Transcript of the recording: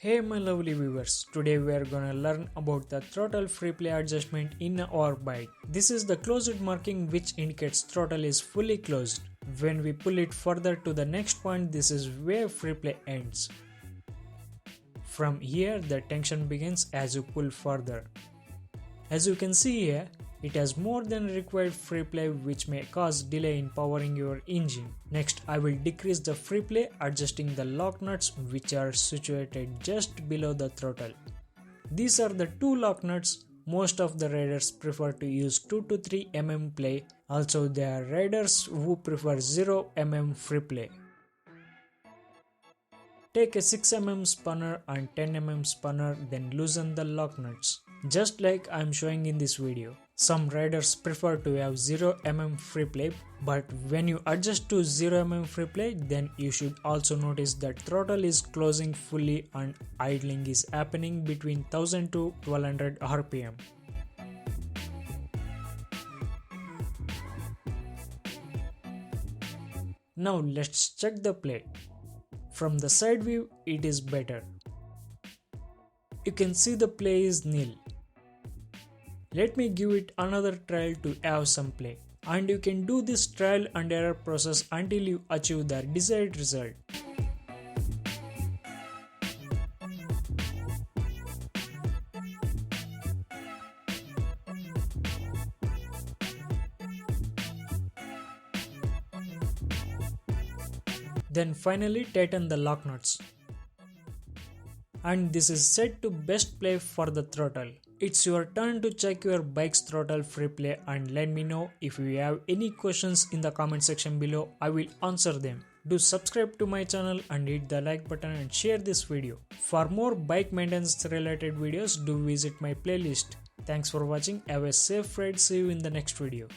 Hey my lovely viewers, today we are gonna learn about the throttle free play adjustment in our bike. This is the closed marking which indicates throttle is fully closed. When we pull it further to the next point, this is where free play ends. From here the tension begins as you pull further. As you can see here, it has more than required free play which may cause delay in powering your engine. Next, I will decrease the free play adjusting the lock nuts which are situated just below the throttle. These are the two lock nuts. Most of the riders prefer to use 2 to 3 mm play. Also there are riders who prefer 0 mm free play. Take a 6 mm spanner and 10 mm spanner, then loosen the lock nuts, just like I am showing in this video. Some riders prefer to have 0 mm free play, but when you adjust to 0 mm free play, then you should also notice that throttle is closing fully and idling is happening between 1000 to 1200 rpm. Now let's check the play. From the side view, it is better. You can see the play is nil. Let me give it another trial to have some play. And you can do this trial and error process until you achieve the desired result. Then finally tighten the lock nuts. And this is set to best play for the throttle. It's your turn to check your bike's throttle free play and let me know if you have any questions in the comment section below. I will answer them. Do subscribe to my channel and hit the like button and share this video. For more bike maintenance related videos, do visit my playlist. Thanks for watching. Have a safe ride. See you in the next video.